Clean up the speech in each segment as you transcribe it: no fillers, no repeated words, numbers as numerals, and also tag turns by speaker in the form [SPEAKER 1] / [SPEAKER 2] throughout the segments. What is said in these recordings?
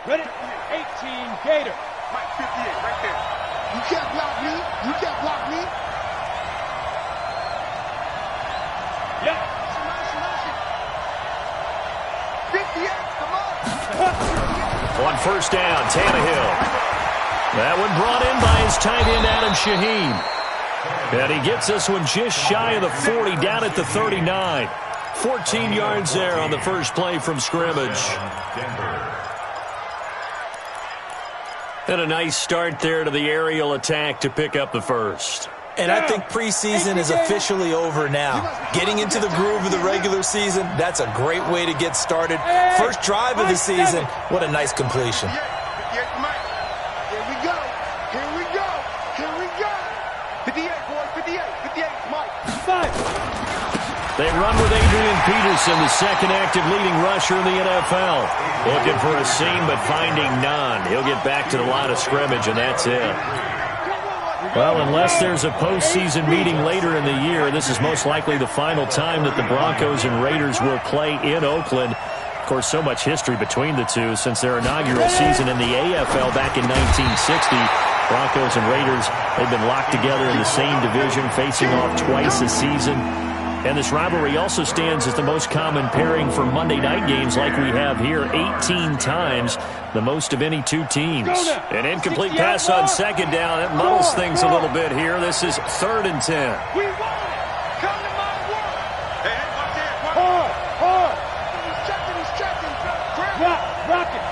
[SPEAKER 1] Ready? 18 Gator.
[SPEAKER 2] Mike 58 right there.
[SPEAKER 3] You can't block me. You can't block me.
[SPEAKER 1] Yep.
[SPEAKER 2] 58, come on.
[SPEAKER 4] On first down, Tannehill. That one brought in by his tight end, Adam Shaheen. And he gets this one just shy of the 40, down at the 39. 14 yards there on the first play from scrimmage. And a nice start there to the aerial attack to pick up the first.
[SPEAKER 5] And I think preseason is officially over now. Getting into the groove of the regular season, that's a great way to get started. First drive of the season, what a nice completion.
[SPEAKER 3] Here we go. Here we go. Here we go. 58, boy. 58. 58, Mike.
[SPEAKER 1] 5.
[SPEAKER 4] They run with Adrian Peterson, the second active leading rusher in the NFL. Looking for a seam, but finding none. He'll get back to the line of scrimmage, and that's it. Well, unless there's a postseason meeting later in the year, this is most likely the final time that the Broncos and Raiders will play in Oakland. Of course, so much history between the two since their inaugural season in the AFL back in 1960. Broncos and Raiders, they've been locked together in the same division, facing off twice a season. And this rivalry also stands as the most common pairing for Monday night games like we have here, 18 times, the most of any two teams. An incomplete pass on second down. It muddles things a little bit here. This is 3rd and 10.
[SPEAKER 3] We want it. Come to my work.
[SPEAKER 2] Hey, watch it.
[SPEAKER 1] Hard.
[SPEAKER 3] He's checking.
[SPEAKER 1] Rock it.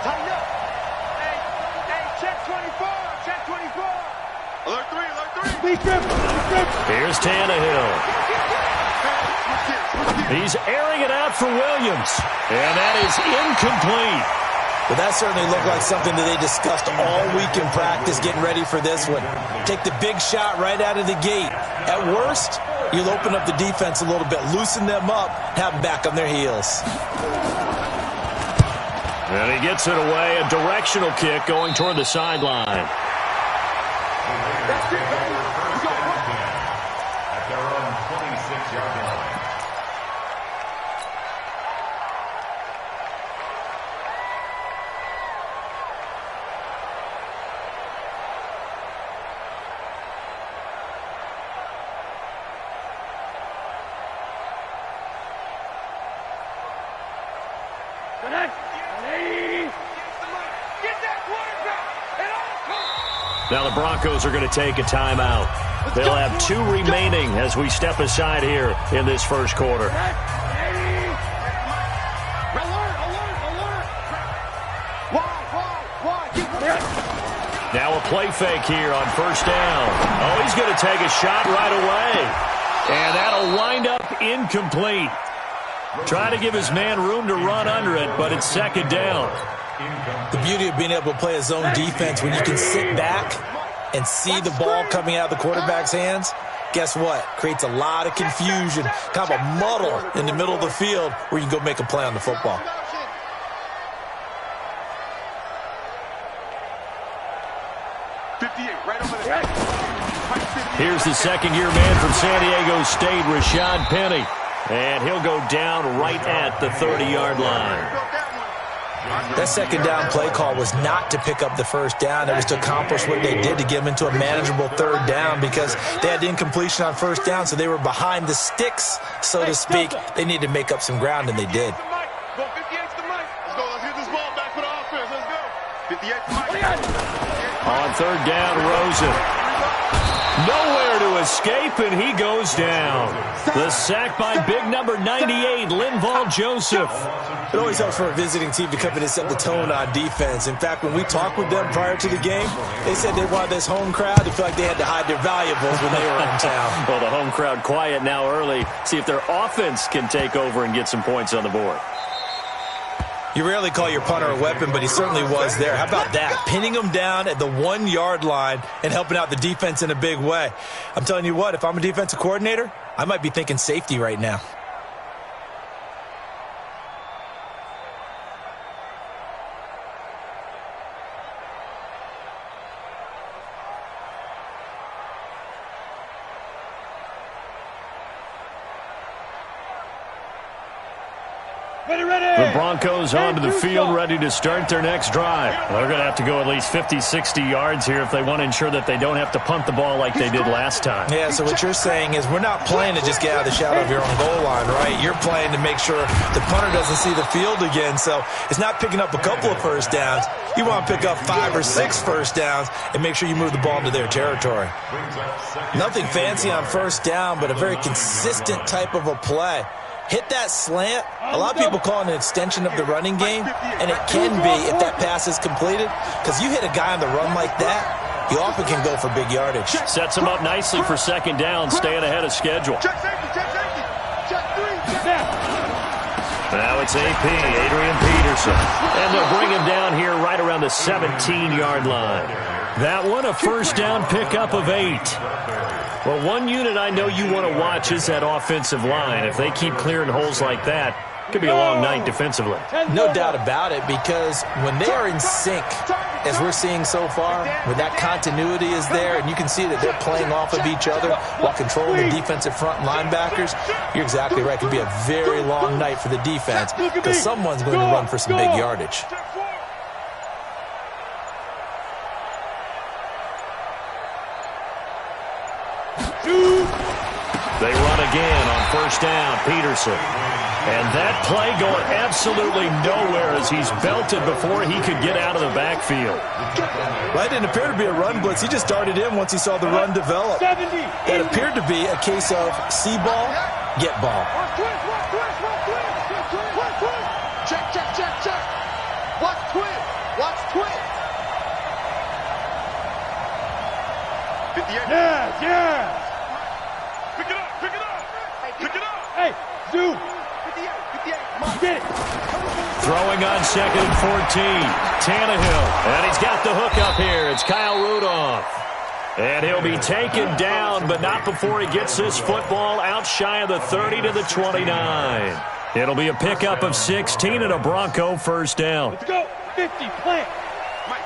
[SPEAKER 3] Tighten up. Hey, check 24. Check 24.
[SPEAKER 2] Alert 3.
[SPEAKER 1] Be driven.
[SPEAKER 4] Here's Tannehill. He's airing it out for Williams. And that is incomplete.
[SPEAKER 5] But that certainly looked like something that they discussed all week in practice, getting ready for this one. Take the big shot right out of the gate. At worst, you'll open up the defense a little bit, loosen them up, have them back on their heels.
[SPEAKER 4] And he gets it away, a directional kick going toward the sideline.
[SPEAKER 3] That's it, baby.
[SPEAKER 6] At their own 26-yard line.
[SPEAKER 4] Now the Broncos are going to take a timeout. They'll have 2 remaining as we step aside here in this first quarter. Now a play fake here on first down. Oh, he's going to take a shot right away. And that'll wind up incomplete. Try to give his man room to run under it, but it's second down.
[SPEAKER 5] The beauty of being able to play a zone defense when you can sit back and see the ball coming out of the quarterback's hands, guess what? Creates a lot of confusion, kind of a muddle in the middle of the field where you can go make a play on the football.
[SPEAKER 4] Here's the second-year man from San Diego State, Rashad Penny. And he'll go down right at the 30-yard line.
[SPEAKER 5] That second down play call was not to pick up the first down. It was to accomplish what they did to get them into a manageable third down because they had incompletion on first down, so they were behind the sticks, so to speak. They needed to make up some ground, and they did.
[SPEAKER 4] On third down, Rosen. Nowhere to escape, and he goes down. The sack by big number 98, Linval Joseph.
[SPEAKER 5] It always helps for a visiting team to come in and set the tone on defense. In fact, when we talked with them prior to the game, they said they wanted this home crowd to feel like they had to hide their valuables when they were in town.
[SPEAKER 4] Well, the home crowd quiet now early. See if their offense can take over and get some points on the board.
[SPEAKER 5] You rarely call your punter a weapon, but he certainly was there. How about that? Pinning him down at the 1-yard line and helping out the defense in a big way. I'm telling you what, if I'm a defensive coordinator, I might be thinking safety right now.
[SPEAKER 4] The Broncos onto the field, ready to start their next drive. They're going to have to go at least 50, 60 yards here if they want to ensure that they don't have to punt the ball like they did last time.
[SPEAKER 5] Yeah, so what you're saying is we're not playing to just get out of the shadow of your own goal line, right? You're playing to make sure the punter doesn't see the field again. So it's not picking up a couple of first downs. You want to pick up 5 or 6 first downs and make sure you move the ball into their territory. Nothing fancy on first down, but a very consistent type of a play. Hit that slant. A lot of people call it an extension of the running game, and it can be if that pass is completed, because you hit a guy on the run like that, you often can go for big yardage.
[SPEAKER 4] Sets him up nicely for second down, staying ahead of schedule.
[SPEAKER 3] Check safety, check safety. Check 3, check.
[SPEAKER 4] Now it's AP, Adrian Peterson. And they'll bring him down here right around the 17-yard line. That one, a first down pickup of 8. Well, one unit I know you want to watch is that offensive line. If they keep clearing holes like that, it could be a long night defensively.
[SPEAKER 5] No doubt about it, because when they are in sync, as we're seeing so far, when that continuity is there, and you can see that they're playing off of each other while controlling the defensive front linebackers, you're exactly right. It could be a very long night for the defense because someone's going to run for some big yardage.
[SPEAKER 4] They run again on first down, Peterson. And that play going absolutely nowhere as he's belted before he could get out of the backfield.
[SPEAKER 5] Well, it didn't appear to be a run blitz. He just darted in once he saw the run develop. That appeared to be a case of see ball, get ball.
[SPEAKER 3] Check, check, check, check. Watch twin. Watch twin. 58.
[SPEAKER 1] Yeah.
[SPEAKER 2] Pick it up, pick it up. Pick it up.
[SPEAKER 1] Hey, Zoo.
[SPEAKER 3] 58.
[SPEAKER 1] Get it.
[SPEAKER 4] Throwing on second and 14. Tannehill. And he's got the hook up here. It's Kyle Rudolph. And he'll be taken down, but not before he gets this football out shy of the 30 to the 29. It'll be a pickup of 16 and a Bronco first down.
[SPEAKER 1] Let's go. 50, plant.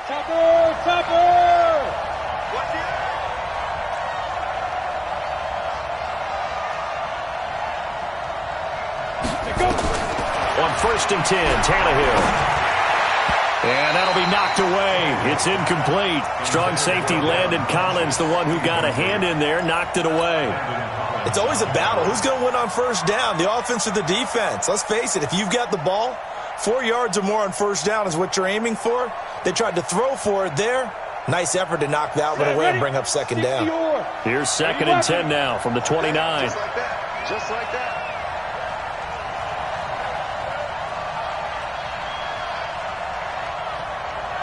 [SPEAKER 1] Topper, topper.
[SPEAKER 2] Watch it.
[SPEAKER 4] On first and 10, Tannehill. And that'll be knocked away. It's incomplete. Strong safety Landon Collins, the one who got a hand in there, knocked it away.
[SPEAKER 5] It's always a battle. Who's going to win on first down, the offense or the defense? Let's face it, if you've got the ball, 4 yards or more on first down is what you're aiming for. They tried to throw for it there. Nice effort to knock that one away and bring up second down.
[SPEAKER 4] Here's second and 10 now from the 29.
[SPEAKER 2] Just like that. Just like that.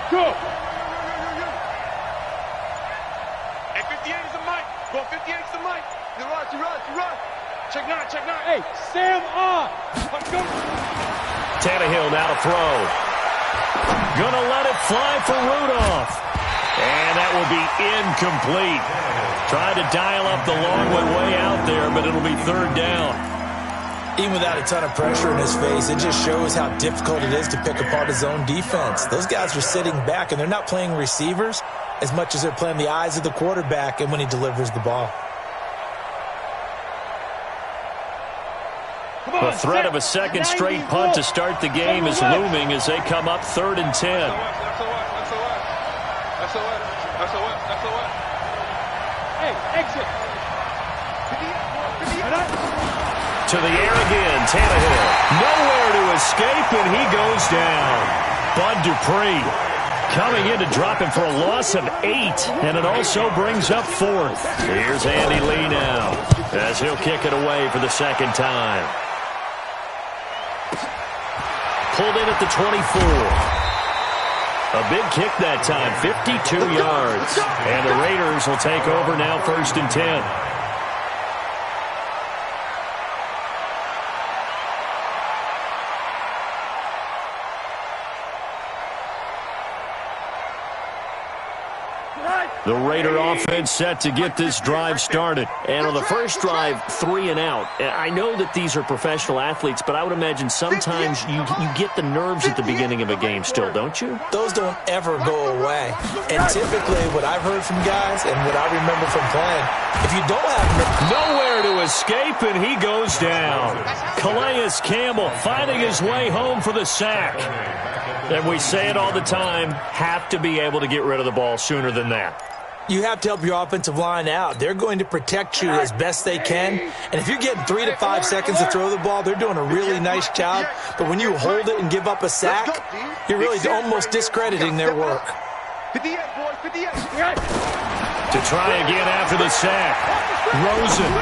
[SPEAKER 1] Go.
[SPEAKER 2] Hey, 58 is the mic. Go 58 is the mic.
[SPEAKER 3] You run.
[SPEAKER 1] Check 9, check 9. Hey, Sam on. Go.
[SPEAKER 4] Tannehill now to throw. Gonna let it fly for Rudolph. And that will be incomplete. Tried to dial up the long one way out there, but it'll be third down.
[SPEAKER 5] Even without a ton of pressure in his face, it just shows how difficult it is to pick apart his own defense. Those guys are sitting back, and they're not playing receivers as much as they're playing the eyes of the quarterback and when he delivers the ball.
[SPEAKER 4] The threat of a second straight punt to start the game is looming as they come up third and 10.
[SPEAKER 2] SOS.
[SPEAKER 1] Hey, exit.
[SPEAKER 4] To the air again, Tannehill. Nowhere to escape, and he goes down. Bud Dupree coming in to drop him for a loss of 8, and it also brings up fourth. Here's Andy Lee now as he'll kick it away for the second time. Pulled in at the 24. A big kick that time, 52 yards. And the Raiders will take over now first and 10. The Raider offense set to get this drive started. And on the first drive, 3 and out. I know that these are professional athletes, but I would imagine sometimes you get the nerves at the beginning of a game still, don't you?
[SPEAKER 5] Those don't ever go away. And typically what I've heard from guys and what I remember from playing, if you don't have
[SPEAKER 4] nowhere to escape, and he goes down. Calais Campbell finding his way home for the sack. And we say it all the time, have to be able to get rid of the ball sooner than that.
[SPEAKER 5] You have to help your offensive line out. They're going to protect you as best they can. And if you're getting 3 to 5 seconds to throw the ball, they're doing a really nice job. But when you hold it and give up a sack, you're really almost discrediting their work.
[SPEAKER 3] 58, boys, 58.
[SPEAKER 4] To try again after the sack. Rosen.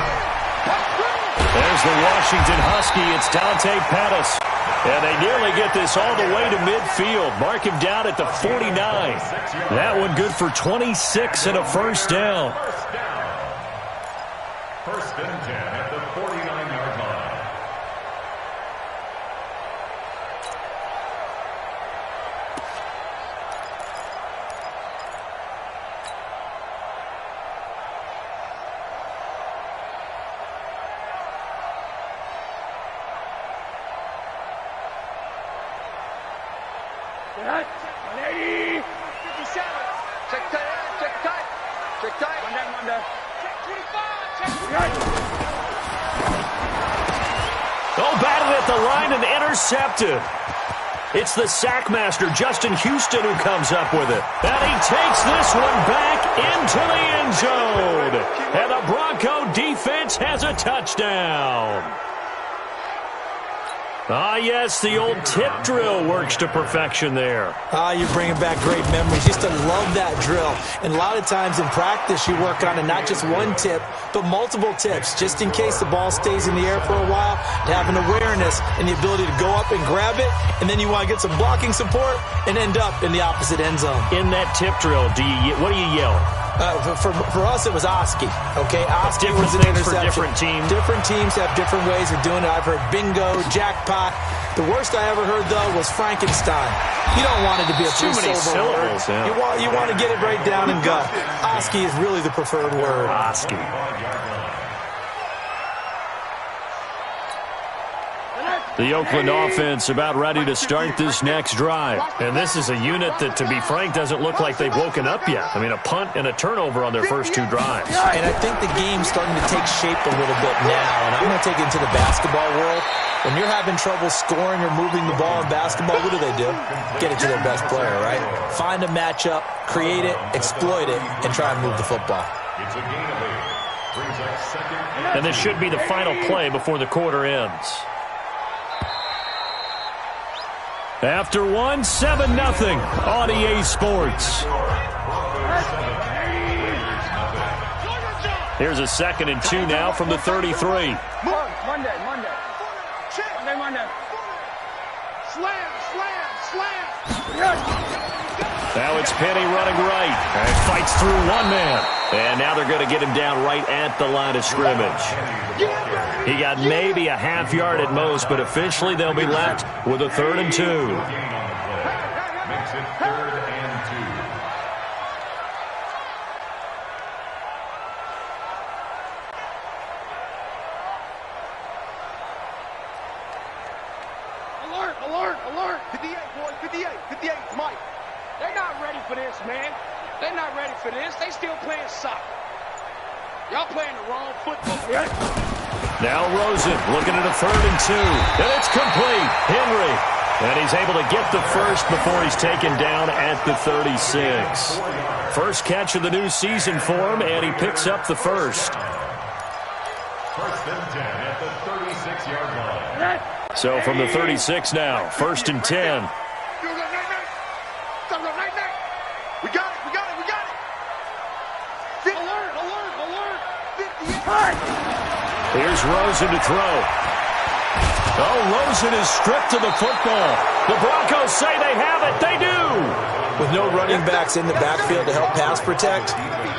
[SPEAKER 4] There's the Washington Husky. It's Dante Pettis. And they nearly get this all the way to midfield. Mark him down at the 49. That one good for 26 and a first down.
[SPEAKER 6] First and 10 at the 49-yard line.
[SPEAKER 4] At the line and intercepted. It's the sackmaster, Justin Houston, who comes up with it. And he takes this one back into the end zone. And the Bronco defense has a touchdown. Ah, yes, the old tip drill works to perfection there.
[SPEAKER 5] You're bringing back great memories. Used to love that drill. And a lot of times in practice, you work on it, not just one tip, but multiple tips, just in case the ball stays in the air for a while, to have an awareness and the ability to go up and grab it, and then you want to get some blocking support and end up in the opposite end zone.
[SPEAKER 4] In that tip drill, what do you yell?
[SPEAKER 5] For us, it was Oski. Okay, Oski was an interception.
[SPEAKER 4] For different teams.
[SPEAKER 5] Different teams have different ways of doing it. I've heard bingo, jackpot. The worst I ever heard, though, was Frankenstein. You don't want it to be a two-syllable word. Yeah. You want to get it right down and gut. Oski is really the preferred word.
[SPEAKER 4] Oski. The Oakland offense about ready to start this next drive. And this is a unit that, to be frank, doesn't look like they've woken up yet. I mean, a punt and a turnover on their first 2 drives.
[SPEAKER 5] And I think the game's starting to take shape a little bit now. And I'm going to take it into the basketball world. When you're having trouble scoring or moving the ball in basketball, what do? Get it to their best player, right? Find a matchup, create it, exploit it, and try and move the football.
[SPEAKER 6] It's a gain of 8. Brings up second.
[SPEAKER 4] And this should be the final play before the quarter ends. After 1, 7-0 on EA Sports. Here's a 2nd and 2 now from the 33.
[SPEAKER 3] Monday. Slam.
[SPEAKER 4] Now it's Penny running right. And fights through one man. And now they're going to get him down right at the line of scrimmage. He got maybe a half yard at most, but officially they'll be left with a 3rd and 2.
[SPEAKER 6] Makes it 3rd and 2.
[SPEAKER 3] Alert. 58, boys, 58, Mike.
[SPEAKER 1] They're not ready for this, man. They're not ready for this. They still playing soccer. Y'all playing the wrong football.
[SPEAKER 4] Now Rosen looking at a 3rd and 2. And it's complete. Henry. And he's able to get the first before he's taken down at the 36. First catch of the new season for him, and he picks up the first.
[SPEAKER 6] First and 10 at the 36-yard line.
[SPEAKER 4] So from the 36 now, 1st and 10.
[SPEAKER 3] We got it. Alert. 58.
[SPEAKER 4] Here's Rosen to throw. Oh, Rosen is stripped of the football. The Broncos say they have it. They do.
[SPEAKER 5] With no running backs in the backfield to help pass protect,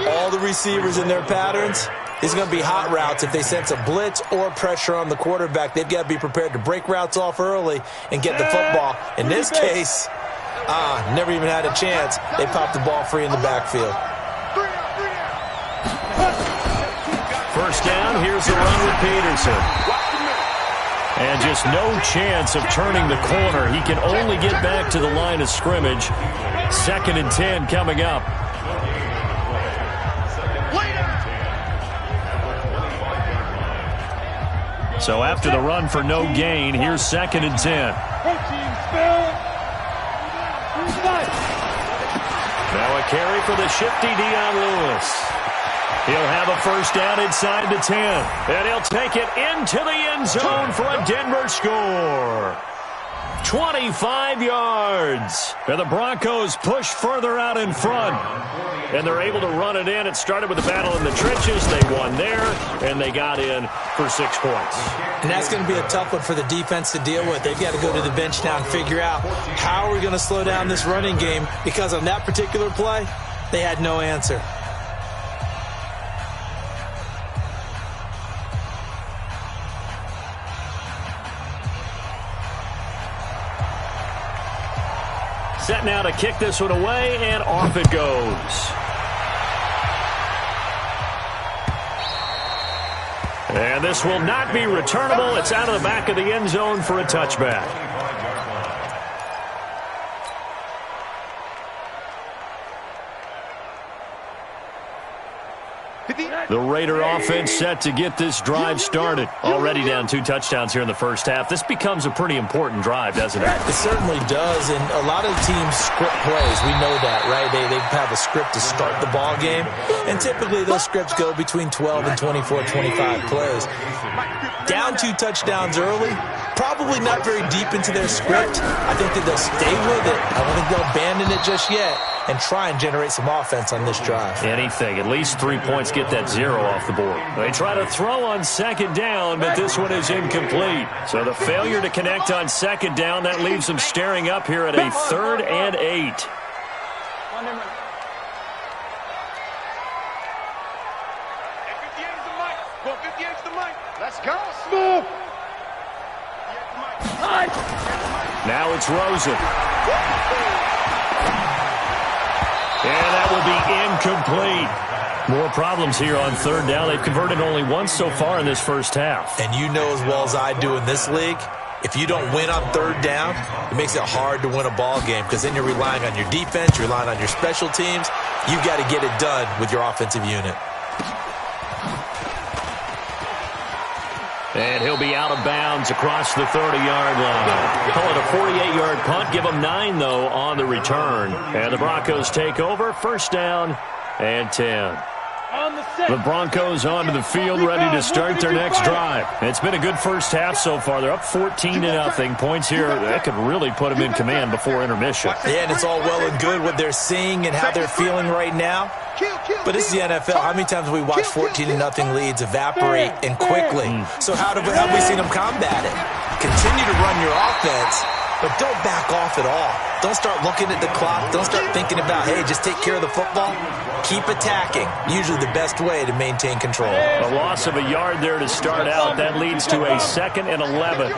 [SPEAKER 5] all the receivers in their patterns, these are going to be hot routes. If they sense a blitz or pressure on the quarterback, they've got to be prepared to break routes off early and get the football. In this case, never even had a chance. They popped the ball free in the backfield.
[SPEAKER 4] First down, here's the run with Peterson. And just no chance of turning the corner. He can only get back to the line of scrimmage. 2nd and 10 coming up. So after the run for no gain, here's 2nd and 10. Now a carry for the shifty Dion Lewis. He'll have a first down inside the 10. And he'll take it into the end zone for a Denver score. 25 yards. And the Broncos push further out in front. And they're able to run it in. It started with a battle in the trenches. They won there, and they got in for 6 points.
[SPEAKER 5] And that's going to be a tough one for the defense to deal with. They've got to go to the bench now and figure out how are we going to slow down this running game, because on that particular play, they had no answer.
[SPEAKER 4] Set now to kick this one away, and off it goes. And this will not be returnable. It's out of the back of the end zone for a touchback. The Raider offense set to get this drive started. Already down 2 touchdowns here in the first half. This becomes a pretty important drive, doesn't it?
[SPEAKER 5] It certainly does, and a lot of teams script plays. We know that, right? They have a script to start the ball game, and typically those scripts go between 12 and 24, 25 plays. Down 2 touchdowns early, probably not very deep into their script. I think that they'll stay with it. I don't think they'll abandon it just yet and try and generate some offense on this drive.
[SPEAKER 4] Anything. At least 3 points, get that 0 off the board. They try to throw on 2nd down, but this one is incomplete. So the failure to connect on 2nd down, that leaves them staring up here at a 3rd and 8.
[SPEAKER 3] Let's go. Move.
[SPEAKER 4] Now it's Rosen. And that will be incomplete. More problems here on 3rd down. They've converted only once so far in this first half.
[SPEAKER 5] And you know as well as I do in this league, if you don't win on 3rd down, it makes it hard to win a ball game, because then you're relying on your defense, you're relying on your special teams. You've got to get it done with your offensive unit.
[SPEAKER 4] And he'll be out of bounds across the 30-yard line. Call it a 48-yard punt. Give them 9, though, on the return. And the Broncos take over. First down and 10. The Broncos onto the field, ready to start their next drive. It's been a good first half so far. They're up 14-0. Points here, that could really put them in command before intermission.
[SPEAKER 5] Yeah, and it's all well and good what they're seeing and how they're feeling right now. But this is the NFL. How many times have we watched 14-0 leads evaporate and quickly? So how have we seen them combat it? Continue to run your offense, but don't back off at all. Don't start looking at the clock. Don't start thinking about, hey, just take care of the football. Keep attacking. Usually the best way to maintain control.
[SPEAKER 4] A loss of a yard there to start out. That leads to a 2nd and 11.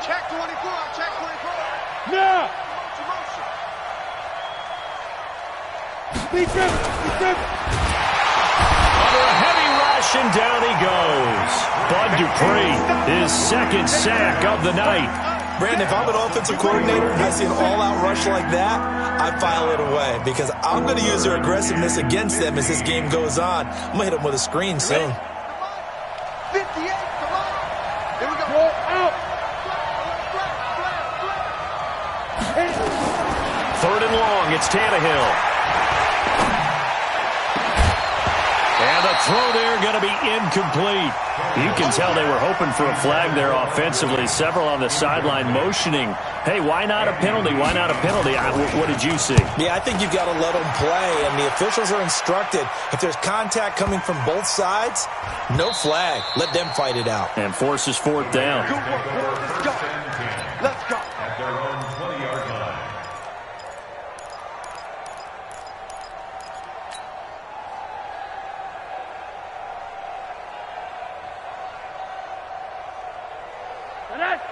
[SPEAKER 3] Check 24. Check 24.
[SPEAKER 2] Now.
[SPEAKER 4] Under a heavy rush, and down he goes. Bud Dupree, his 2nd sack of the night.
[SPEAKER 5] Brandon, if I'm an offensive coordinator and I see an all-out rush like that, I file it away, because I'm going to use their aggressiveness against them as this game goes on. I'm going to hit them with a screen soon.
[SPEAKER 3] 58, come on. Here we go.
[SPEAKER 2] Go out.
[SPEAKER 4] 3rd and long, it's Tannehill. And the throw there going to be incomplete. You can tell they were hoping for a flag there offensively. Several on the sideline motioning, hey, why not a penalty? Why not a penalty? What did you see?
[SPEAKER 5] Yeah, I think you've got to let them play, and the officials are instructed. If there's contact coming from both sides, no flag. Let them fight it out.
[SPEAKER 4] And forces 4th down.
[SPEAKER 3] Good work. Let's go. Let's go.
[SPEAKER 6] At their own 20-yard line.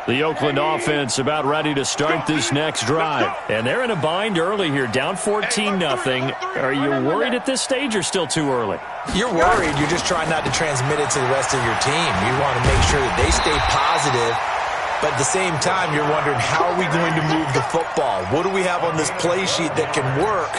[SPEAKER 4] The Oakland offense about ready to start this next drive. And they're in a bind early here, down 14-0. Are you worried at this stage or still too early?
[SPEAKER 5] You're worried. You're just trying not to transmit it to the rest of your team. You want to make sure that they stay positive. But at the same time, you're wondering, how are we going to move the football? What do we have on this play sheet that can work?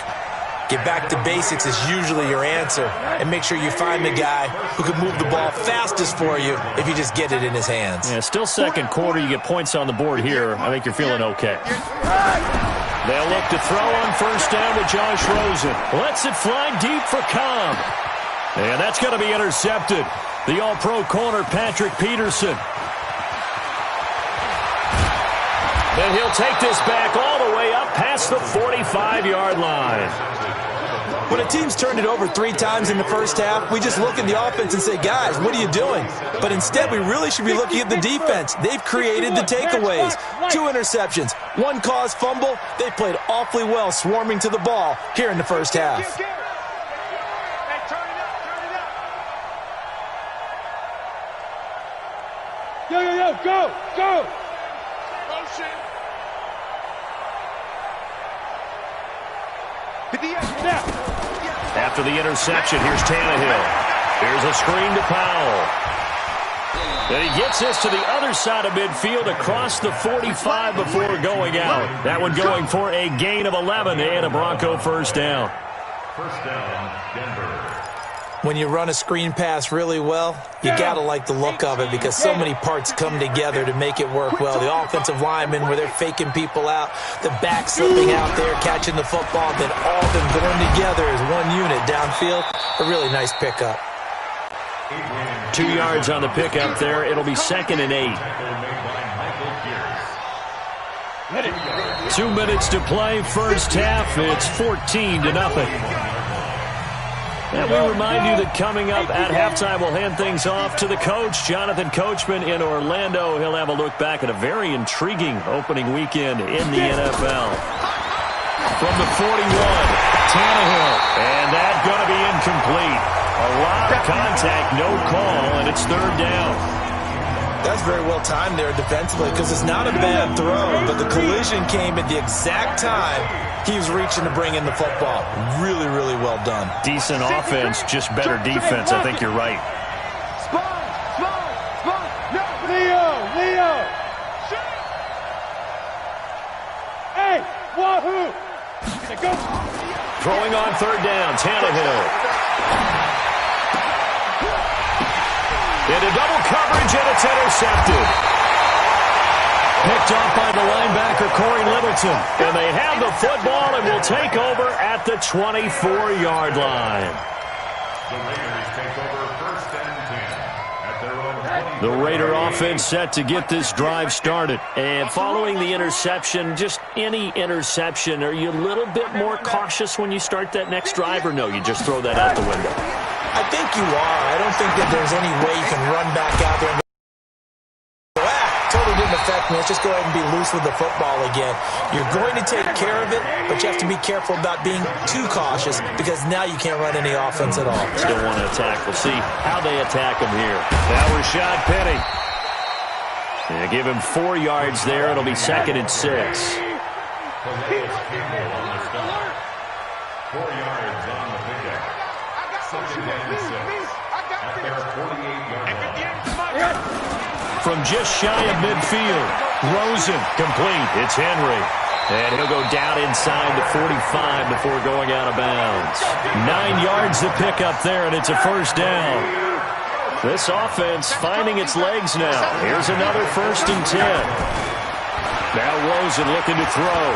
[SPEAKER 5] Get back to basics is usually your answer. And make sure you find the guy who can move the ball fastest for you if you just get it in his hands.
[SPEAKER 4] Yeah, still second quarter. You get points on the board here. I think you're feeling okay. They'll look to throw on first down with Josh Rosen. Lets it fly deep for Cobb. And that's going to be intercepted. The all-pro corner, Patrick Peterson. And he'll take this back all the way up past the 45-yard line.
[SPEAKER 5] When a team's turned it over 3 times in the first half, we just look at the offense and say, guys, what are you doing? But instead, we really should be looking at the defense. They've created the takeaways. 2 interceptions, 1 caused fumble. They played awfully well swarming to the ball here in the first half.
[SPEAKER 3] Yo, go!
[SPEAKER 4] After the interception, here's Tannehill. Here's a screen to Powell. And he gets this to the other side of midfield across the 45 before going out. That one going for a gain of 11 and a Bronco first down.
[SPEAKER 6] First down, Denver.
[SPEAKER 5] When you run a screen pass really well, you got to like the look of it because so many parts come together to make it work well. The offensive linemen, where they're faking people out, the back slipping out there, catching the football, then all of them going together as one unit downfield. A really nice pickup.
[SPEAKER 4] 2 yards on the pickup there. It'll be 2nd and 8. 2 minutes to play, first half. It's 14-0. And we remind you that coming up at halftime, we'll hand things off to the coach, Jonathan Coachman in Orlando. He'll have a look back at a very intriguing opening weekend in the NFL. From the 41, Tannehill, and that's going to be incomplete. A lot of contact, no call, and it's 3rd down.
[SPEAKER 5] That's very well timed there defensively because it's not a bad throw, but the collision came at the exact time he was reaching to bring in the football. Really, really well done.
[SPEAKER 4] Decent offense, just better defense. I think you're right.
[SPEAKER 3] Leo! Hey, wahoo!
[SPEAKER 4] Throwing on 3rd down, Tannehill. Into double coverage, and it's intercepted. Picked off by the linebacker, Corey Littleton. And they have the football and will take over at the 24-yard line.
[SPEAKER 6] The Raiders take over 1st and 10 at their own 20.
[SPEAKER 4] The Raider offense set to get this drive started. And following the interception, just any interception, are you a little bit more cautious when you start that next drive, or no, you just throw that out the window?
[SPEAKER 5] I think you are. I don't think that there's any way you can run back out there and go, totally didn't affect me. Let's just go ahead and be loose with the football again. You're going to take care of it, but you have to be careful about being too cautious because now you can't run any offense at all.
[SPEAKER 4] Still want to attack. We'll see how they attack him here. Now Rashad Penny. Yeah, give him 4 yards there. It'll be 2nd and 6.
[SPEAKER 6] 4 yards on the pickup. 2nd and 6 at their 48-yard line.
[SPEAKER 4] From just shy of midfield, Rosen complete. It's Henry. And he'll go down inside the 45 before going out of bounds. 9 yards to pick up there, and it's a first down. This offense finding its legs now. Here's another 1st and 10. Now Rosen looking to throw.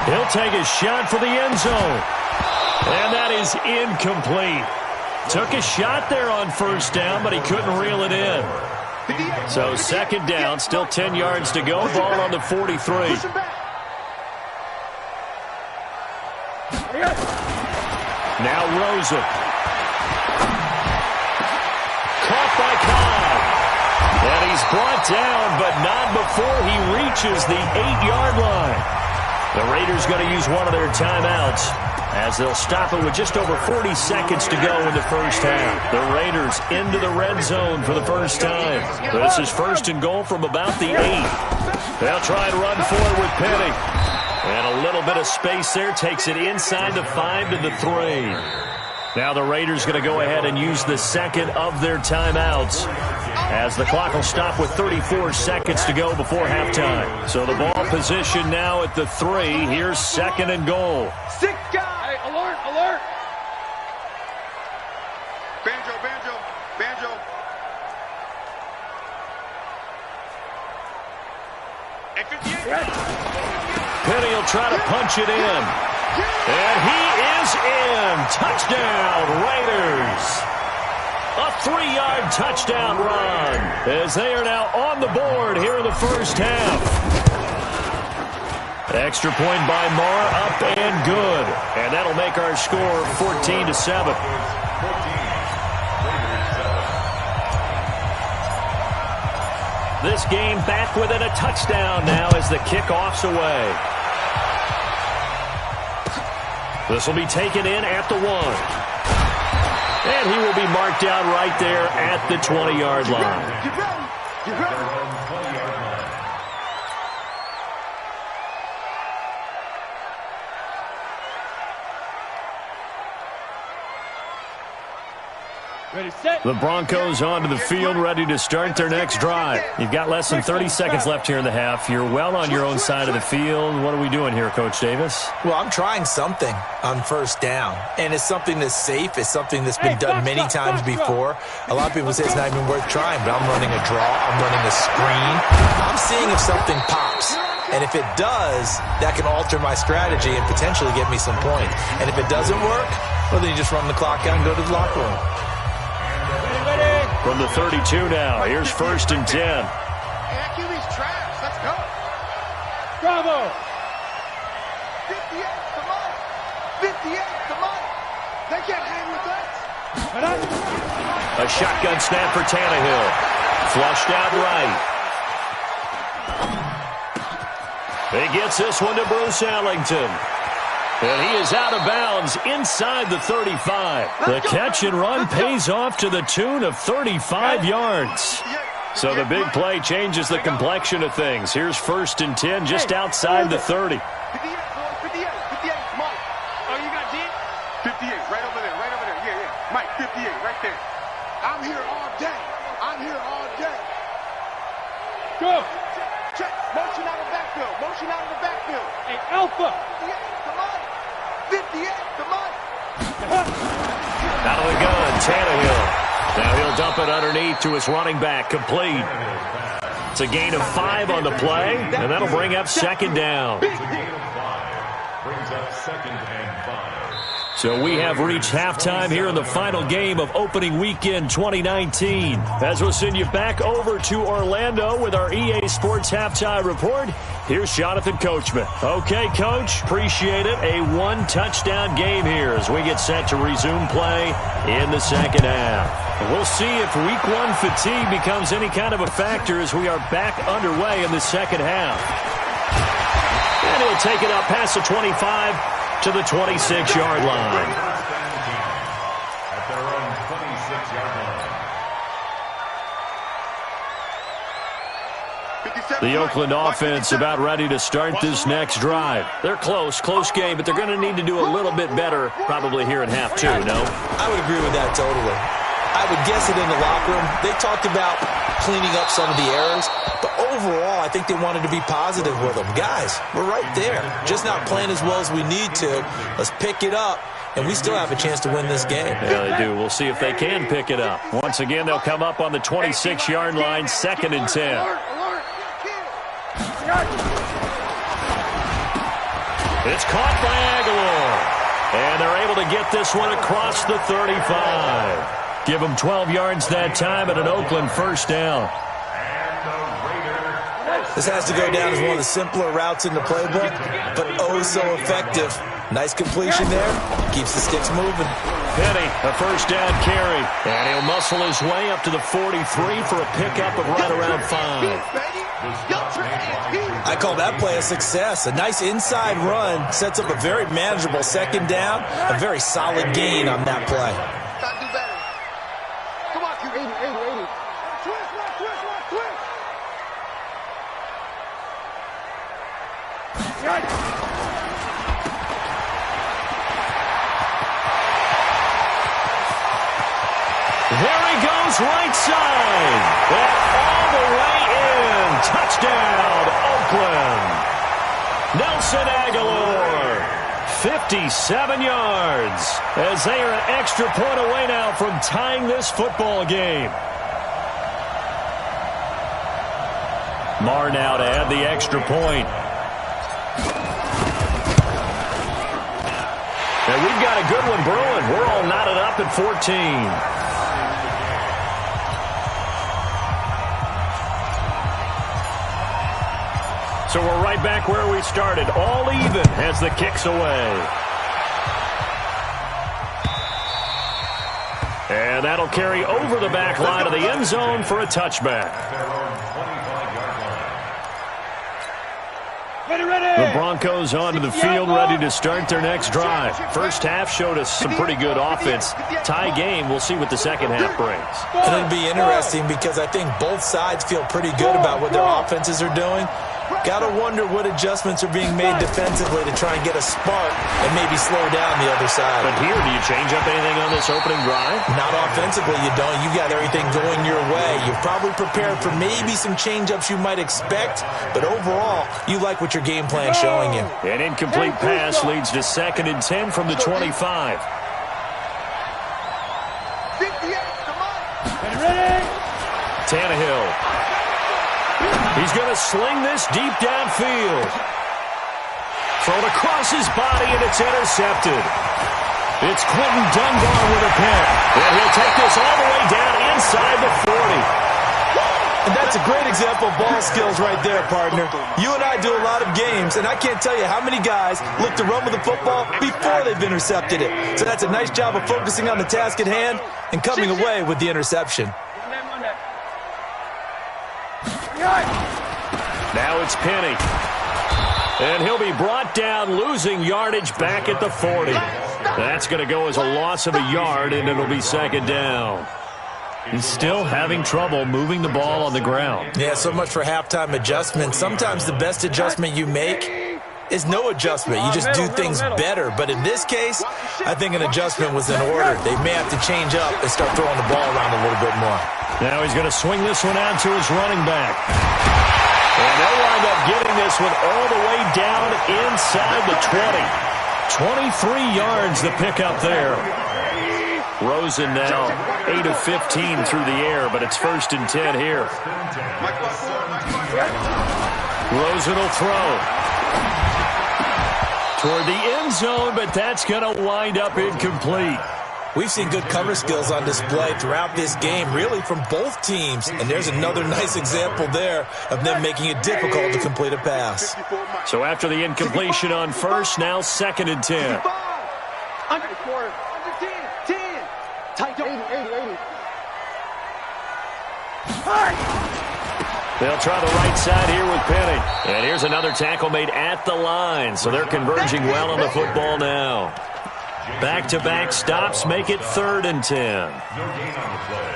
[SPEAKER 4] He'll take a shot for the end zone. And that is incomplete. Took a shot there on 1st down, but he couldn't reel it in. So 2nd down, still 10 yards to go. Ball on the 43. Now Rosen. Caught by Cobb. And he's brought down, but not before he reaches the 8-yard line. The Raiders going to use one of their timeouts. as they'll stop it with just over 40 seconds to go in the first half. The Raiders into the red zone for the first time. This is first and goal from about the 8. They'll try and run forward with Penny. And a little bit of space there, takes it inside the 5 to the 3. Now the Raiders going to go ahead and use the second of their timeouts, as the clock will stop with 34 seconds to go before halftime. So the ball position now at the 3. Here's second and goal.
[SPEAKER 1] Sick guy. Hey, alert, alert.
[SPEAKER 3] Banjo, banjo, banjo.
[SPEAKER 2] At 58.
[SPEAKER 4] Penny will try to punch it in. And he is in. Touchdown, Raiders. A 3-yard touchdown run, as they are now on the board here in the first half. Extra point by Marr, up and good. And that'll make our score 14-7. This game back within a touchdown now as the kickoff's away. This will be taken in at the 1. And he will be marked down right there at the 20-yard line.
[SPEAKER 3] Get ready. Get ready.
[SPEAKER 1] Ready, set.
[SPEAKER 4] The Broncos onto the field, ready to start their next drive. You've got less than 30 seconds left here in the half. You're well on your own side of the field. What are we doing here, Coach Davis?
[SPEAKER 5] Well, I'm trying something on first down, and it's something that's safe. It's something that's been done many times before. A lot of people say it's not even worth trying, but I'm running a draw. I'm running a screen. I'm seeing if something pops. And if it does, that can alter my strategy and potentially get me some points. And if it doesn't work, well, then you just run the clock out and go to the locker room.
[SPEAKER 4] From the 32 now, here's first and 10.
[SPEAKER 3] Achilles trash. Let's go.
[SPEAKER 1] Bravo.
[SPEAKER 3] 58, come on. 58, come on. They can't hang with us.
[SPEAKER 4] A shotgun snap for Tannehill. Flushed out right. He gets this one to Bruce Ellington. And he is out of bounds inside the 35. The catch and run pays off to the tune of 35 yards. So the big play changes the complexion of things. Here's first and 10 just outside the 30.
[SPEAKER 3] 58, Mike.
[SPEAKER 2] Oh, you got D?
[SPEAKER 3] 58, right over there, right over there. Yeah, yeah. Mike, 58, right there. I'm here all day. I'm here all day.
[SPEAKER 1] Go.
[SPEAKER 3] Check. Motion out of the backfield. Motion out of the backfield.
[SPEAKER 1] Hey, Alpha.
[SPEAKER 3] 58, come on. 58, come on.
[SPEAKER 4] Out of the gun, Tannehill. Now he'll dump it underneath to his running back, complete. It's a gain of 5 on the play, and that'll bring up second down.
[SPEAKER 6] Brings up second and 5.
[SPEAKER 4] So we have reached halftime here in the final game of opening weekend 2019. As we'll send you back over to Orlando with our EA Sports Halftime Report, here's Jonathan Coachman. Okay, Coach, appreciate it. A 1-touchdown game here as we get set to resume play in the second half. And we'll see if week 1 fatigue becomes any kind of a factor as we are back underway in the second half. And he'll take it up past the 25 to the 26-yard line.
[SPEAKER 6] At their own 26-yard line.
[SPEAKER 4] The Oakland offense about ready to start this next drive. They're close game, but they're going to need to do a little bit better probably here in half 2, no?
[SPEAKER 5] I would agree with that totally. I would guess it in the locker room. They talked about cleaning up some of the errors, but overall, I think they wanted to be positive with them. Guys, we're right there. Just not playing as well as we need to. Let's pick it up, and we still have a chance to win this game.
[SPEAKER 4] Yeah, they do. We'll see if they can pick it up. Once again, they'll come up on the 26-yard line, second and 10. It's caught by Aguilar, and they're able to get this one across the 35. Give them 12 yards that time at an Oakland first down.
[SPEAKER 5] This has to go down as one of the simpler routes in the playbook, but oh so effective. Nice completion there. Keeps the sticks moving.
[SPEAKER 4] Penny, a first down carry. And he'll muscle his way up to the 43 for a pickup of right around 5.
[SPEAKER 5] I call that play a success. A nice inside run sets up a very manageable second down. A very solid gain on that play.
[SPEAKER 3] Gotta do better. Come on, Q. 80. Twist.
[SPEAKER 4] There he goes, right side. And all the way in. Touchdown, Oakland. Nelson Aguilar, 57 yards, as they are an extra point away now from tying this football game. Marr now to add the extra point. And we've got a good one brewing. We're all knotted up at 14. So we're right back where we started. All even as the kick's away. And that'll carry over the back line of the end zone for a touchback. The Broncos onto the field, ready to start their next drive. First half showed us some pretty good offense. Tie game, we'll see what the second half brings.
[SPEAKER 5] And it'll be interesting because I think both sides feel pretty good about what their offenses are doing. Got to wonder what adjustments are being made defensively to try and get a spark and maybe slow down the other side.
[SPEAKER 4] But here, do you change up anything on this opening drive?
[SPEAKER 5] Not offensively, you don't. You got everything going your way. You've probably prepared for maybe some change-ups you might expect, but overall, you like what your game plan's showing you.
[SPEAKER 4] An incomplete pass leads to 2nd and 10 from the 25.
[SPEAKER 3] 58, come on.
[SPEAKER 4] Tannehill. He's going to sling this deep downfield. Thrown across his body, and it's intercepted. It's Quentin Dunbar with a pick. And he'll take this all the way down inside the 40.
[SPEAKER 5] And that's a great example of ball skills right there, partner. You and I do a lot of games, and I can't tell you how many guys look to run with the football before they've intercepted it. So that's a nice job of focusing on the task at hand and coming away with the interception.
[SPEAKER 4] Now it's Penny. And he'll be brought down, losing yardage back at the 40. That's going to go as a loss of a yard, and it'll be 2nd down. He's still having trouble moving the ball on the ground.
[SPEAKER 5] Yeah, so much for halftime adjustment. Sometimes the best adjustment you make is no adjustment. You just do things better. But in this case, I think an adjustment was in order. They may have to change up and start throwing the ball around a little bit more.
[SPEAKER 4] Now he's going to swing this one out to his running back. And they'll wind up getting this one all the way down inside the 20. 23 yards the pickup there. Rosen now 8 of 15 through the air, but it's 1st and 10 here. Rosen will throw toward the end zone, but that's going to wind up incomplete.
[SPEAKER 5] We've seen good cover skills on display throughout this game, really from both teams. And there's another nice example there of them making it difficult to complete a pass.
[SPEAKER 4] So after the incompletion on first, now 2nd and 10.
[SPEAKER 3] Under 10. Tight 80.
[SPEAKER 4] They'll try the right side here with Penny. And here's another tackle made at the line. So they're converging well on the football now. Back-to-back stops make it 3rd and 10.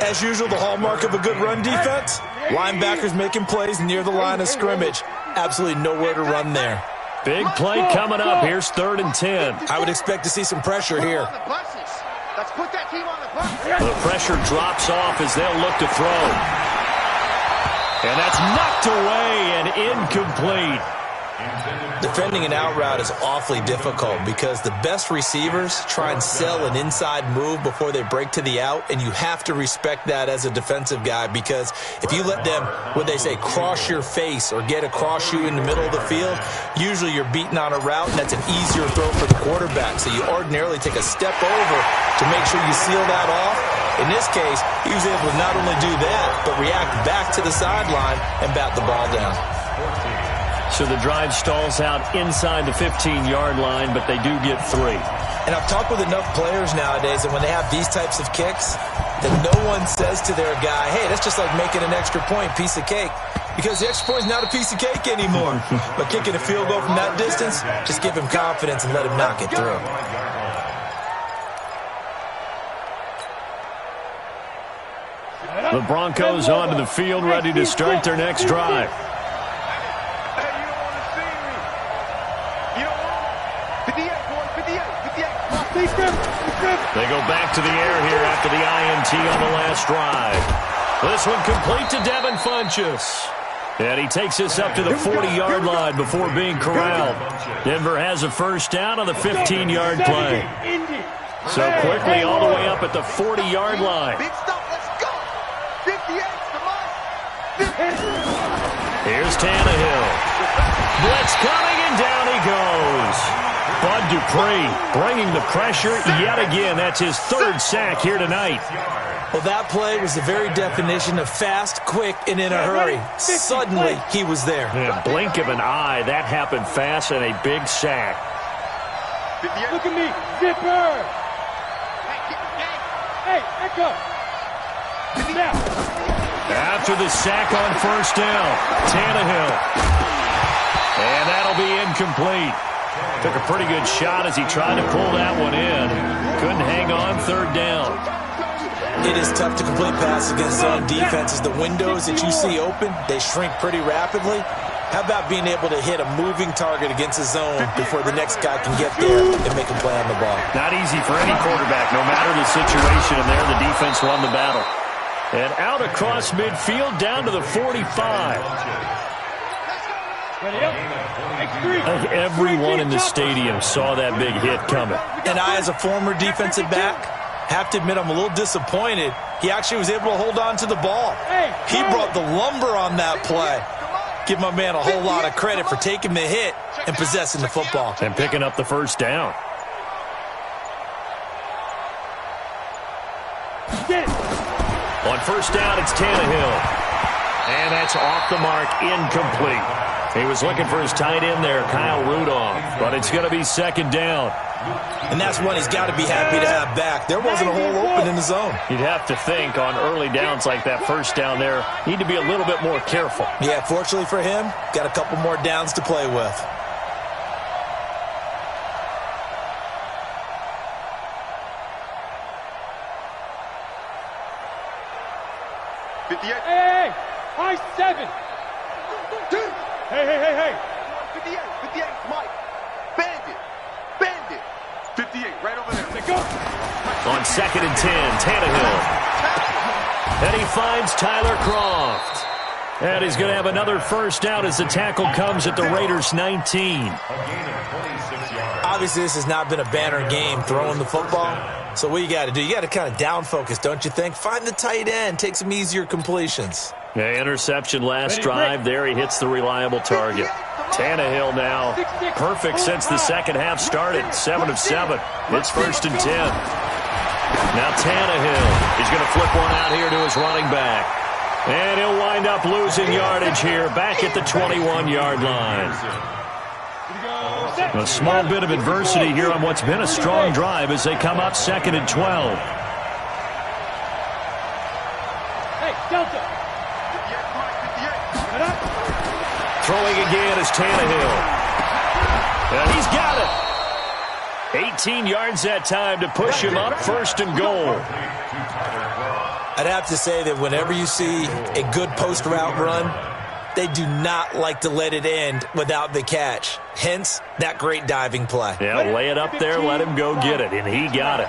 [SPEAKER 5] As usual, the hallmark of a good run defense, linebackers making plays near the line of scrimmage. Absolutely nowhere to run there.
[SPEAKER 4] Big play coming up. Here's 3rd and 10.
[SPEAKER 5] I would expect to see some pressure here.
[SPEAKER 3] Let's put that team on the bus.
[SPEAKER 4] The pressure drops off as they'll look to throw. And that's knocked away and incomplete.
[SPEAKER 5] Defending an out route is awfully difficult because the best receivers try and sell an inside move before they break to the out, and you have to respect that as a defensive guy because if you let them, what they say, cross your face or get across you in the middle of the field, usually you're beaten on a route, and that's an easier throw for the quarterback. So you ordinarily take a step over to make sure you seal that off. In this case, he was able to not only do that, but react back to the sideline and bat the ball down.
[SPEAKER 4] So the drive stalls out inside the 15-yard line, but they do get 3.
[SPEAKER 5] And I've talked with enough players nowadays that when they have these types of kicks, that no one says to their guy, hey, that's just like making an extra point, piece of cake. Because the extra point is not a piece of cake anymore. But kicking a field goal from that distance, just give him confidence and let him knock it through.
[SPEAKER 4] The Broncos onto the field, ready to start their next drive. They go back to the air here after the INT on the last drive. This one complete to Devin Funchess. And he takes us up to the 40-yard line before being corralled. Denver has a first down on the 15-yard play. So quickly all the way up at the 40-yard line.
[SPEAKER 3] Big stuff, let's go. 58's the mark.
[SPEAKER 4] Here's Tannehill. Blitz coming, and down he goes. Bud Dupree bringing the pressure yet again. That's his third sack here tonight.
[SPEAKER 5] Well, that play was the very definition of fast, quick, and in a hurry. Suddenly, he was there.
[SPEAKER 4] In a blink of an eye, that happened fast and a big sack.
[SPEAKER 1] Look at me, Zipper. Hey, Echo.
[SPEAKER 4] After the sack on first down, Tannehill. And that'll be incomplete. Took a pretty good shot as he tried to pull that one in. Couldn't hang on third down.
[SPEAKER 5] It is tough to complete passes against zone defenses. The windows that you see open, they shrink pretty rapidly. How about being able to hit a moving target against a zone before the next guy can get there and make a play on the ball?
[SPEAKER 4] Not easy for any quarterback, no matter the situation, and there the defense won the battle. And out across midfield, down to the 45. I think everyone in the stadium saw that big hit coming.
[SPEAKER 5] And I, as a former defensive back, have to admit I'm a little disappointed. He actually was able to hold on to the ball. He brought the lumber on that play. Give my man a whole lot of credit for taking the hit and possessing the football.
[SPEAKER 4] And picking up the first down. On first down, it's Tannehill. And that's off the mark, incomplete. He was looking for his tight end there, Kyle Rudolph. But it's going to be second down.
[SPEAKER 5] And that's one he's got to be happy to have back. There wasn't a hole open in the zone.
[SPEAKER 4] You'd have to think on early downs like that first down there, need to be a little bit more careful.
[SPEAKER 5] Yeah, fortunately for him, got a couple more downs to play with.
[SPEAKER 1] Hey, high 7. Hey.
[SPEAKER 3] 58, Mike. Bandit.
[SPEAKER 2] 58, right over there.
[SPEAKER 1] Let's go.
[SPEAKER 4] On second and 10, Tannehill. And he finds Tyler Croft. And he's going to have another first down as the tackle comes at the Raiders' 19.
[SPEAKER 5] Obviously, this has not been a banner game throwing the football. So what you got to do, you got to kind of down focus, don't you think? Find the tight end, take some easier completions.
[SPEAKER 4] Yeah, interception last drive. There he hits the reliable target. Tannehill now perfect since the second half started. 7 of 7. It's first and 10. Now Tannehill, he's going to flip one out here to his running back. And he'll wind up losing yardage here back at the 21-yard line. A small bit of adversity here on what's been a strong drive as they come up second and 12.
[SPEAKER 1] Hey, Delta.
[SPEAKER 4] Throwing again is Tannehill. And he's got it. 18 yards that time to push him up first and goal.
[SPEAKER 5] I'd have to say that whenever you see a good post route run, they do not like to let it end without the catch. Hence, that great diving play.
[SPEAKER 4] Yeah, lay it up there, let him go get it, and he got it.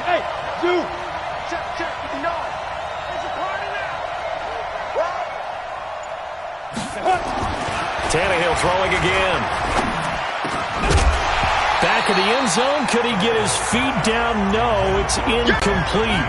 [SPEAKER 1] Hey, two.
[SPEAKER 3] Check. No. It's a party now.
[SPEAKER 4] Tannehill throwing again. Back of the end zone. Could he get his feet down? No, it's incomplete.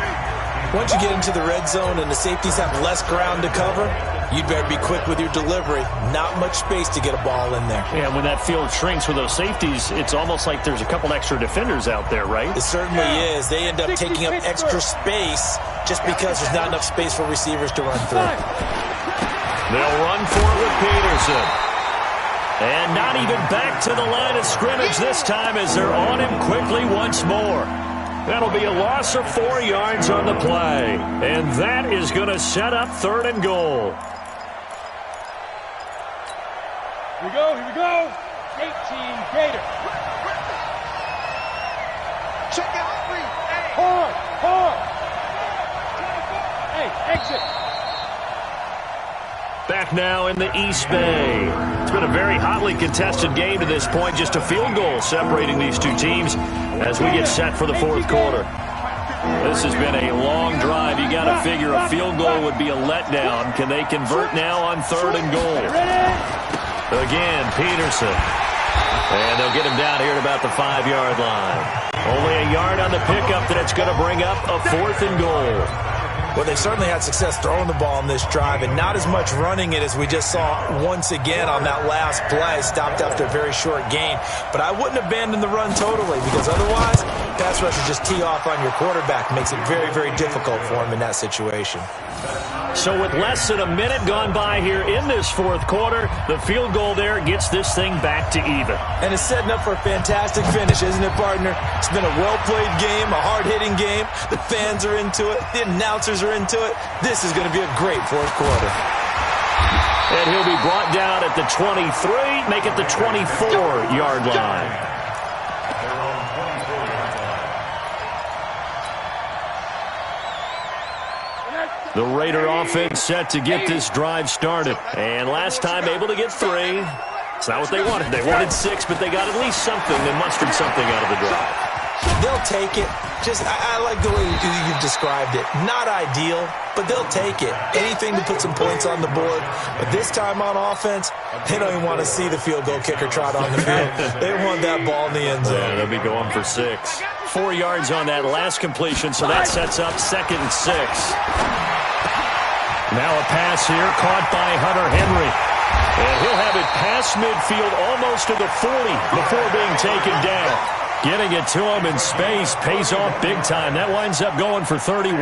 [SPEAKER 5] Once you get into the red zone and the safeties have less ground to cover, you'd better be quick with your delivery. Not much space to get a ball in there.
[SPEAKER 4] Yeah, when that field shrinks with those safeties, it's almost like there's a couple extra defenders out there, right?
[SPEAKER 5] It certainly is. They end up taking up extra space just because there's not enough space for receivers to run through.
[SPEAKER 4] They'll run for it with Peterson. And not even back to the line of scrimmage this time as they're on him quickly once more. That'll be a loss of 4 yards on the play. And that is going to set up 3rd and goal.
[SPEAKER 1] Here we go, here we go. 18 Gator.
[SPEAKER 3] Check out 3.
[SPEAKER 1] Hard, hard. Hey, exit.
[SPEAKER 4] Back now in the East Bay. It's been a very hotly contested game to this point. Just a field goal separating these two teams as we get set for the 4th quarter. This has been a long drive. You got to figure a field goal would be a letdown. Can they convert now on 3rd and goal? Again, Peterson. And they'll get him down here at about the 5-yard line. Only a yard on the pickup that it's going to bring up a 4th and goal.
[SPEAKER 5] Well, they certainly had success throwing the ball in this drive and not as much running it as we just saw once again on that last play. Stopped after a very short gain. But I wouldn't abandon the run totally because otherwise, pass rushers just tee off on your quarterback. Makes it very, very difficult for him in that situation.
[SPEAKER 4] So with less than a minute gone by here in this 4th quarter, the field goal there gets this thing back to even.
[SPEAKER 5] And it's setting up for a fantastic finish, isn't it, partner? It's been a well-played game, a hard-hitting game. The fans are into it. The announcers are into it. This is going to be a great 4th quarter.
[SPEAKER 4] And he'll be brought down at the 23, make it the 24-yard line. The Raider offense set to get this drive started. And last time able to get 3. It's not what they wanted. They wanted 6, but they got at least something. They mustered something out of the drive.
[SPEAKER 5] They'll take it. I like the way you've described it. Not ideal, but they'll take it. Anything to put some points on the board. But this time on offense, they don't even want to see the field goal kicker trot on the field. They want that ball in the end zone.
[SPEAKER 4] Yeah, they'll be going for 6. 4 yards on that last completion, so that sets up 2nd and 6. Now a pass here caught by Hunter Henry. And he'll have it past midfield almost to the 40 before being taken down. Getting it to him in space pays off big time. That winds up going for 31.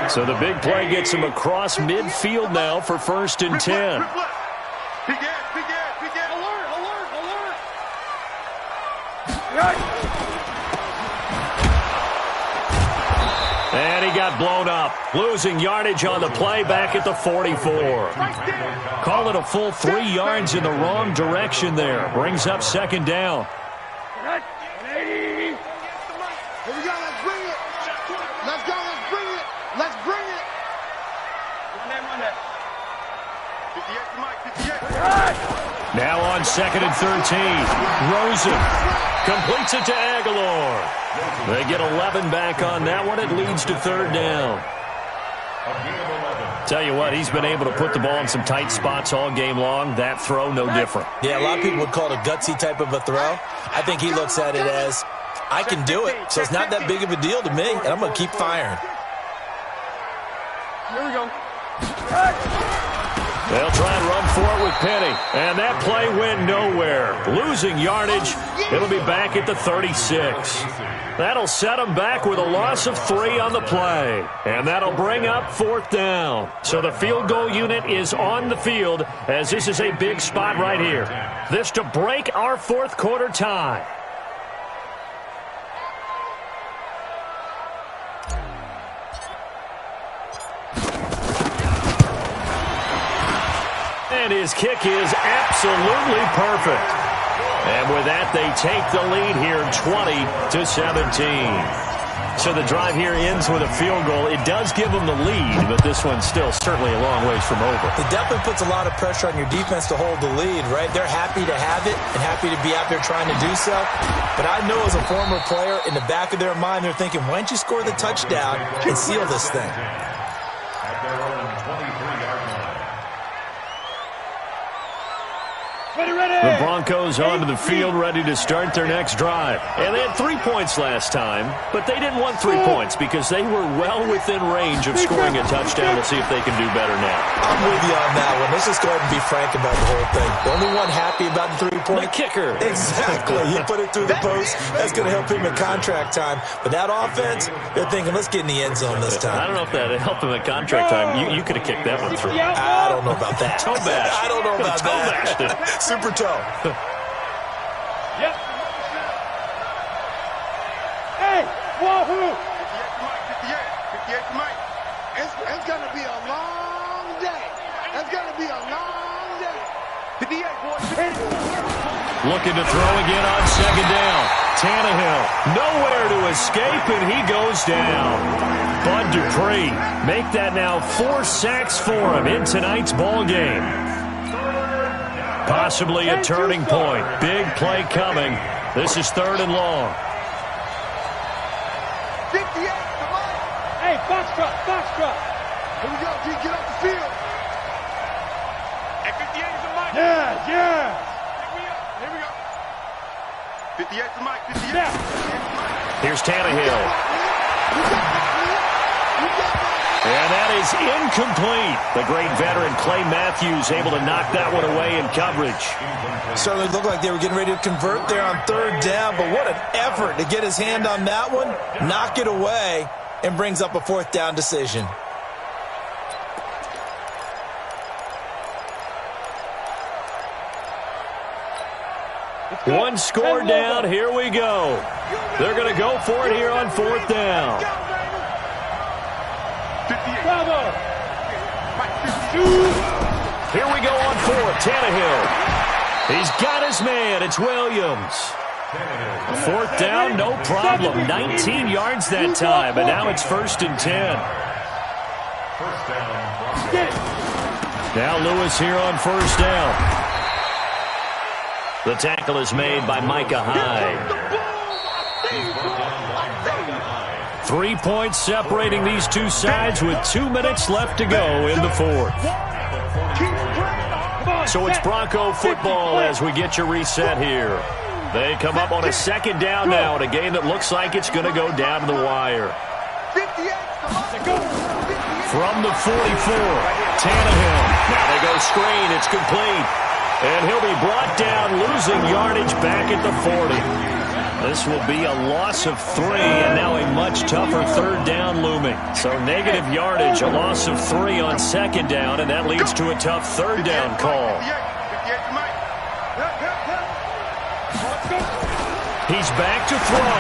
[SPEAKER 4] So the big play gets him across midfield now for 1st and 10.
[SPEAKER 3] Big Ed, alert.
[SPEAKER 4] And he got blown up. Losing yardage on the play back at the 44. Call it a full 3 yards in the wrong direction there. Brings up 2nd down.
[SPEAKER 3] Here we go, let's bring it. Let's go, let's bring it. Let's bring it.
[SPEAKER 1] Run that.
[SPEAKER 3] 58, Mike, 58.
[SPEAKER 4] Now on 2nd and 13. Rosen completes it to Aguilar. They get 11 back on that one. It leads to 3rd down. Tell you what, he's been able to put the ball in some tight spots all game long. That throw, no different.
[SPEAKER 5] Yeah, a lot of people would call it a gutsy type of a throw. I think he looks at it as, I can do it, so it's not that big of a deal to me, and I'm going to keep firing.
[SPEAKER 1] Here we go.
[SPEAKER 4] They'll try and run for it with Penny. And that play went nowhere. Losing yardage. It'll be back at the 36. That'll set them back with a loss of 3 on the play. And that'll bring up 4th down. So the field goal unit is on the field as this is a big spot right here. This to break our 4th quarter tie. And his kick is absolutely perfect. And with that, they take the lead here 20-17. So the drive here ends with a field goal. It does give them the lead, but this one's still certainly a long ways from over.
[SPEAKER 5] It definitely puts a lot of pressure on your defense to hold the lead, right? They're happy to have it and happy to be out there trying to do so. But I know as a former player, in the back of their mind, they're thinking, why don't you score the touchdown and seal this thing?
[SPEAKER 4] The Broncos onto the field ready to start their next drive. And they had 3 points last time, but they didn't want 3 points because they were well within range of scoring a touchdown. Let's see if they can do better now.
[SPEAKER 5] I'm with you on that one. Let's just go ahead and be frank about the whole thing. The only one happy about the three-point.
[SPEAKER 4] The kicker.
[SPEAKER 5] Exactly. He put it through the post. That's going to help him in contract time. But that offense, they're thinking, let's get in the end zone this time.
[SPEAKER 4] I don't know if that helped him in contract time. You could have kicked that one through.
[SPEAKER 5] I don't know about that.
[SPEAKER 4] Toe bash.
[SPEAKER 5] I don't know about
[SPEAKER 4] toe
[SPEAKER 5] that.
[SPEAKER 4] bashed.
[SPEAKER 5] Super toe.
[SPEAKER 1] Yep. Hey, wahoo!
[SPEAKER 3] 58 to Mike. It's going to be a long day. It's going to be a long day. 58, boys.
[SPEAKER 4] Looking to throw again on second down. Tannehill nowhere to escape, and he goes down. Bud Dupree make that now 4 sacks for him in tonight's ball game. Possibly a turning point. Big play coming. This is 3rd and long.
[SPEAKER 3] 58 to Mike.
[SPEAKER 1] Hey, foxtrot.
[SPEAKER 3] Here we go, G. Get off the field.
[SPEAKER 2] And 58 is a Mike.
[SPEAKER 1] Yeah.
[SPEAKER 2] Here we go.
[SPEAKER 3] 58 to Mike. 58.
[SPEAKER 1] Yeah.
[SPEAKER 4] Here's Tannehill. And that is incomplete. The great veteran Clay Matthews able to knock that one away in coverage.
[SPEAKER 5] Certainly looked like they were getting ready to convert there on 3rd down, but what an effort to get his hand on that one, knock it away, and brings up a 4th down decision.
[SPEAKER 4] One score down. Here we go. They're going to go for it here on 4th down. Here we go on 4th. Tannehill. He's got his man. It's Williams. 4th down, no problem. 19 yards that time, and now it's 1st and 10. Now Lewis here on 1st down. The tackle is made by Micah Hyde. 3 points separating these two sides with 2 minutes left to go in the 4th. So it's Bronco football as we get your reset here. They come up on a 2nd down now in a game that looks like it's going to go down to the wire. From the 44, Tannehill. Now they go screen. It's complete. And he'll be brought down, losing yardage back at the 40. This will be a loss of 3, and now a much tougher 3rd down looming. So negative yardage, a loss of 3 on 2nd down, and that leads to a tough 3rd down call. He's back to throw.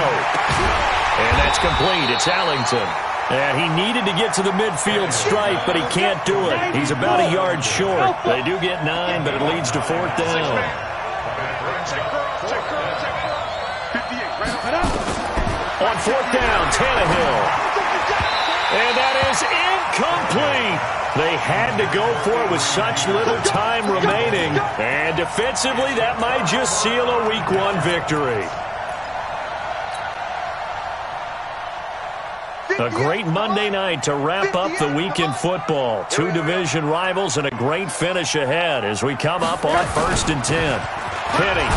[SPEAKER 4] And that's complete. It's Allington. And he needed to get to the midfield stripe, but he can't do it. He's about a yard short. They do get 9, but it leads to 4th down. On 4th down, Tannehill. And that is incomplete. They had to go for it with such little time remaining. And defensively, that might just seal a Week 1 victory. A great Monday night to wrap up the week in football. 2 division rivals and a great finish ahead as we come up on 1st and 10. Penny.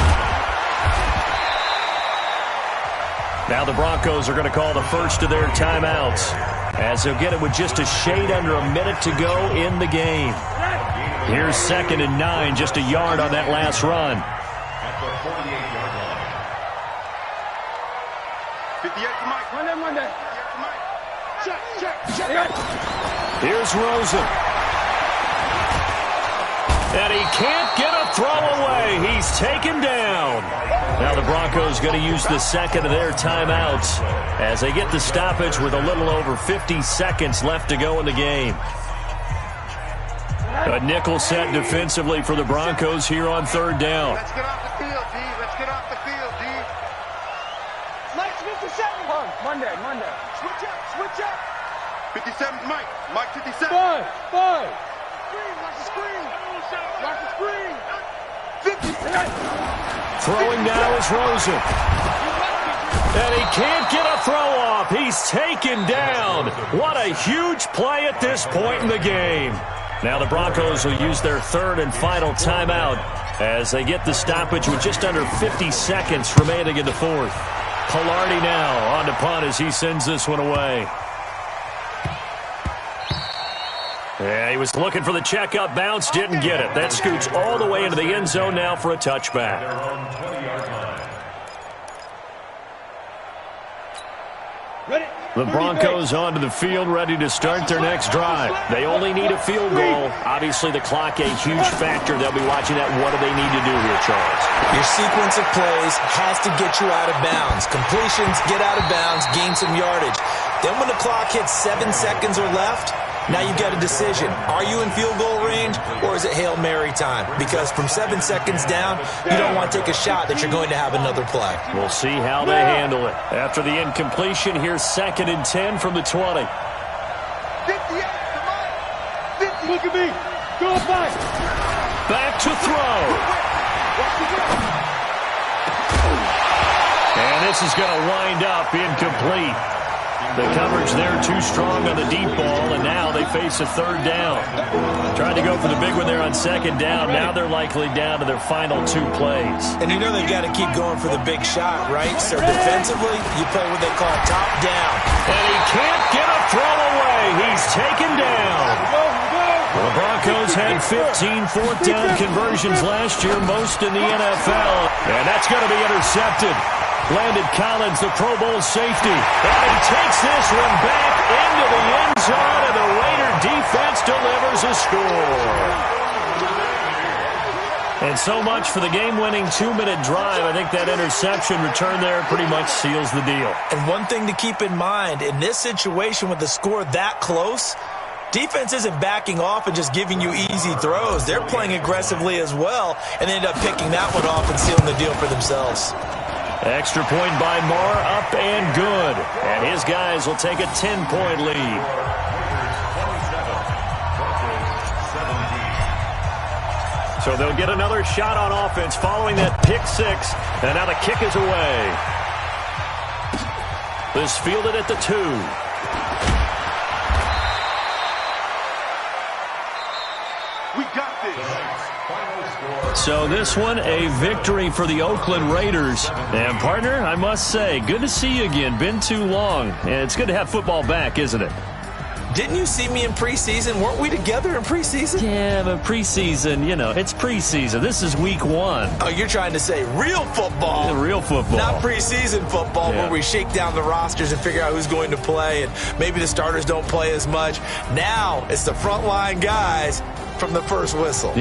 [SPEAKER 4] Now the Broncos are going to call the first of their timeouts as they'll get it with just a shade under a minute to go in the game. Here's 2nd and 9, just a yard on that last run.
[SPEAKER 6] At the 48-yard line.
[SPEAKER 3] 58 to Mike. Monday. Check.
[SPEAKER 4] Here's Rosen. And he can't get a throw away. He's taken down. Now the Broncos going to use the 2nd of their timeouts as they get the stoppage with a little over 50 seconds left to go in the game. A nickel set defensively for the Broncos here on 3rd down.
[SPEAKER 3] Let's get off the field, D. Let's get off the field, D. Mike 57. Monday. Switch up. 57 is Mike. Mike 57.
[SPEAKER 1] Five.
[SPEAKER 3] Watch the screen. 57.
[SPEAKER 4] Throwing now is Rosen. And he can't get a throw off. He's taken down. What a huge play at this point in the game. Now the Broncos will use their 3rd and final timeout as they get the stoppage with just under 50 seconds remaining in the 4th. Pilardi now on to punt as he sends this one away. Yeah, he was looking for the checkup bounce, didn't get it. That scoots all the way into the end zone now for a touchback.
[SPEAKER 6] They're on 20-yard line.
[SPEAKER 4] The Broncos onto the field, ready to start their next drive. They only need a field goal. Obviously, the clock a huge factor. They'll be watching that. What do they need to do here, Charles?
[SPEAKER 5] Your sequence of plays has to get you out of bounds. Completions, get out of bounds, gain some yardage. Then when the clock hits 7 seconds or left, now you've got a decision. Are you in field goal range, or is it Hail Mary time? Because from 7 seconds down, you don't want to take a shot that you're going to have another play.
[SPEAKER 4] We'll see how they handle it. After the incompletion, here's 2nd and 10 from the 20.
[SPEAKER 3] 58, look at me. Go back.
[SPEAKER 4] Back to throw. And this is going to wind up incomplete. The coverage there too strong on the deep ball, and now they face a 3rd down. Trying to go for the big one there on 2nd down. Now they're likely down to their final 2 plays.
[SPEAKER 5] And you know they've got to keep going for the big shot, right? So defensively, you play what they call top down.
[SPEAKER 4] And he can't get a throw away. He's taken down. The Broncos had 15 4th down conversions last year, most in the NFL. And that's going to be intercepted. Landon Collins, the Pro Bowl safety. And he takes this one back into the end zone, and the Raider defense delivers a score. And so much for the game-winning 2-minute drive. I think that interception return there pretty much seals the deal.
[SPEAKER 5] And one thing to keep in mind, in this situation with the score that close, defense isn't backing off and just giving you easy throws. They're playing aggressively as well, and they end up picking that one off and sealing the deal for themselves.
[SPEAKER 4] Extra point by Marr, up and good. And his guys will take a 10-point lead. So they'll get another shot on offense following that pick 6. And now the kick is away. This fielded at the 2.
[SPEAKER 3] We got this.
[SPEAKER 4] So this one, a victory for the Oakland Raiders. And, partner, I must say, good to see you again. Been too long. And it's good to have football back, isn't it?
[SPEAKER 5] Didn't you see me in preseason? Weren't we together in preseason?
[SPEAKER 4] Yeah, but preseason, you know, it's preseason. This is week 1.
[SPEAKER 5] Oh, you're trying to say real football.
[SPEAKER 4] Yeah, real football.
[SPEAKER 5] Not preseason football where we shake down the rosters and figure out who's going to play, and maybe the starters don't play as much. Now it's the frontline guys from the first whistle.
[SPEAKER 4] Yeah.